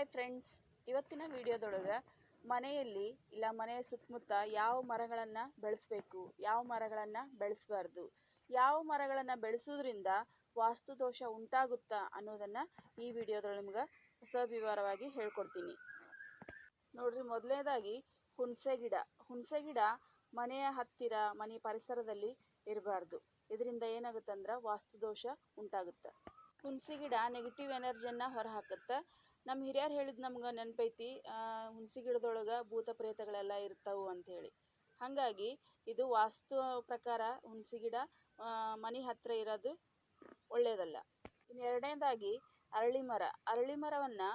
Hi friends, ಇವತ್ತಿನ ವಿಡಿಯೋದೊಳಗೆ ಮನೆಯಲ್ಲಿ ಇಲ್ಲ ಮನೆಯ ಸುತ್ತಮುತ್ತ ಯಾವ ಮರಗಳನ್ನು ಬೆಳೆಸಬೇಕು, ಯಾವ ಮರಗಳನ್ನು ಬೆಳೆಸಬಾರ್ದು, ಯಾವ ಮರಗಳನ್ನು ಬೆಳೆಸೋದ್ರಿಂದ ವಾಸ್ತು ದೋಷ ಉಂಟಾಗುತ್ತಾ ಅನ್ನೋದನ್ನು ಈ ವಿಡಿಯೋದೊಳಗೆ ನಿಮ್ಗೆ ಸವಿವರವಾಗಿ ಹೇಳ್ಕೊಡ್ತೀನಿ. ನೋಡ್ರಿ, ಮೊದಲನೇದಾಗಿ ಹುಣಸೆ ಗಿಡ ಮನೆಯ ಹತ್ತಿರ ಮನೆ ಪರಿಸರದಲ್ಲಿ ಇರಬಾರ್ದು. ಇದರಿಂದ ಏನಾಗುತ್ತಂದ್ರೆ ವಾಸ್ತು ದೋಷ ಉಂಟಾಗುತ್ತೆ. ಹುಣಸೆ ಗಿಡ ನೆಗೆಟಿವ್ ಎನರ್ಜಿಯನ್ನು ಹೊರಹಾಕುತ್ತೆ. ನಮ್ಮ ಹಿರಿಯರು ಹೇಳಿದ್ ನಮ್ಗೆ ನೆನಪೈತಿ, ಹುಣಸೆ ಗಿಡದೊಳಗೆ ಭೂತ ಪ್ರೇತಗಳೆಲ್ಲ ಇರ್ತಾವು ಅಂಥೇಳಿ. ಹಾಗಾಗಿ ಇದು ವಾಸ್ತು ಪ್ರಕಾರ ಹುಣಸೆ ಗಿಡ ಮನೆ ಹತ್ತಿರ ಇರೋದು ಒಳ್ಳೆಯದಲ್ಲ. ಇನ್ನು ಎರಡನೇದಾಗಿ ಅರಳಿ ಮರವನ್ನು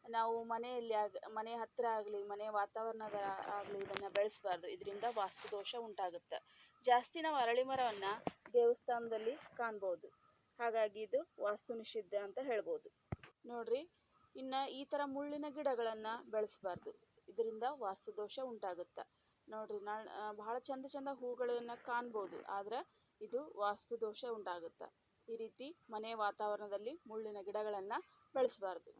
ನಾವು ಮನೆಯಲ್ಲಿ ಮನೆ ಹತ್ತಿರ ಆಗಲಿ ಮನೆ ವಾತಾವರಣದ ಆಗಲಿ ಇದನ್ನು ಬೆಳೆಸಬಾರ್ದು. ಇದರಿಂದ ವಾಸ್ತು ದೋಷ ಉಂಟಾಗುತ್ತೆ. ಜಾಸ್ತಿ ನಾವು ಅರಳಿ ಮರವನ್ನು ದೇವಸ್ಥಾನದಲ್ಲಿ ಕಾಣ್ಬೋದು. ಹಾಗಾಗಿ ಇದು ವಾಸ್ತು ನಿಷಿದ್ಧ ಅಂತ ಹೇಳ್ಬೋದು. ನೋಡ್ರಿ, ಇನ್ನು ಈ ಥರ ಮುಳ್ಳಿನ ಗಿಡಗಳನ್ನು ಬೆಳೆಸಬಾರ್ದು. ಇದರಿಂದ ವಾಸ್ತು ದೋಷ ಉಂಟಾಗುತ್ತೆ. ನೋಡ್ರಿ, ಬಹಳ ಚಂದ ಹೂಗಳನ್ನು ಕಾಣ್ಬೋದು, ಆದರೆ ಇದು ವಾಸ್ತು ದೋಷ ಉಂಟಾಗುತ್ತೆ. ಈ ರೀತಿ ಮನೆ ವಾತಾವರಣದಲ್ಲಿ ಮುಳ್ಳಿನ ಗಿಡಗಳನ್ನು ಬೆಳೆಸಬಾರ್ದು.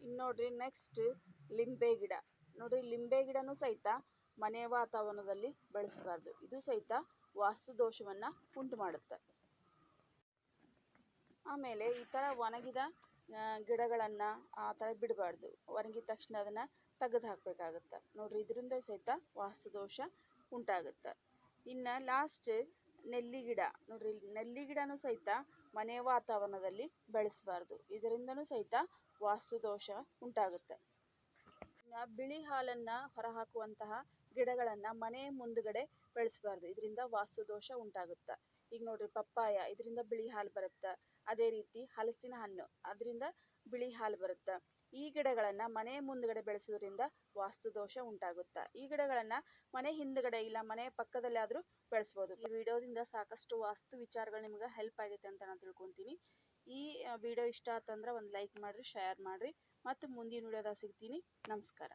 ಇನ್ನು ನೋಡ್ರಿ, ನೆಕ್ಸ್ಟ್ ಲಿಂಬೆ ಗಿಡ. ನೋಡ್ರಿ, ಲಿಂಬೆ ಗಿಡನೂ ಸಹಿತ ಮನೆ ವಾತಾವರಣದಲ್ಲಿ ಬೆಳೆಸಬಾರ್ದು. ಇದು ಸಹಿತ ವಾಸ್ತು ದೋಷವನ್ನು ಉಂಟು ಮಾಡುತ್ತೆ. ಆಮೇಲೆ ಈ ಥರ ಒಣಗಿದ ಗಿಡಗಳನ್ನು ಆ ಥರ ಬಿಡಬಾರ್ದು. ಒಣಗಿದ ತಕ್ಷಣ ಅದನ್ನು ತೆಗೆದು ಹಾಕಬೇಕಾಗುತ್ತೆ. ನೋಡ್ರಿ, ಇದರಿಂದ ಸಹಿತ ವಾಸ್ತು ದೋಷ ಉಂಟಾಗುತ್ತೆ. ಇನ್ನು ಲಾಸ್ಟ್ ನೆಲ್ಲಿ ಗಿಡ. ನೋಡ್ರಿ, ನೆಲ್ಲಿ ಗಿಡನೂ ಸಹಿತ ಮನೆ ವಾತಾವರಣದಲ್ಲಿ ಬೆಳೆಸಬಾರ್ದು. ಇದರಿಂದನೂ ಸಹಿತ ವಾಸ್ತು ದೋಷ ಉಂಟಾಗುತ್ತೆ. ಇನ್ನು ಬಿಳಿ ಹಾಲನ್ನು ಹೊರಹಾಕುವಂತಹ ಗಿಡಗಳನ್ನು ಮನೆ ಮುಂದುಗಡೆ ಬೆಳೆಸಬಾರ್ದು. ಇದರಿಂದ ವಾಸ್ತು ದೋಷ ಉಂಟಾಗುತ್ತೆ. ಈಗ ನೋಡ್ರಿ, ಪಪ್ಪಾಯ, ಇದರಿಂದ ಬಿಳಿ ಹಾಲು ಬರುತ್ತೆ. ಅದೇ ರೀತಿ ಹಲಸಿನ ಹಣ್ಣು, ಅದರಿಂದ ಬಿಳಿ ಹಾಲು ಬರುತ್ತೆ. ಈ ಗಿಡಗಳನ್ನು ಮನೆ ಮುಂದುಗಡೆ ಬೆಳೆಸೋದ್ರಿಂದ ವಾಸ್ತು ದೋಷ ಉಂಟಾಗುತ್ತೆ. ಈ ಗಿಡಗಳನ್ನು ಮನೆ ಹಿಂದುಗಡೆ ಇಲ್ಲ ಮನೆ ಪಕ್ಕದಲ್ಲಿ ಆದರೂ ಬೆಳೆಸ್ಬೋದು. ಈ ವಿಡಿಯೋದಿಂದ ಸಾಕಷ್ಟು ವಾಸ್ತು ವಿಚಾರಗಳು ನಿಮ್ಗೆ ಹೆಲ್ಪ್ ಆಗೈತೆ ಅಂತ ನಾನು ತಿಳ್ಕೊತೀನಿ. ಈ ವಿಡಿಯೋ ಇಷ್ಟ ಆತಂದ್ರೆ ಒಂದು ಲೈಕ್ ಮಾಡಿರಿ, ಶೇರ್ ಮಾಡಿರಿ. ಮತ್ತು ಮುಂದಿನ ವಿಡಿಯೋದಾಗ ಸಿಗ್ತೀನಿ. ನಮಸ್ಕಾರ.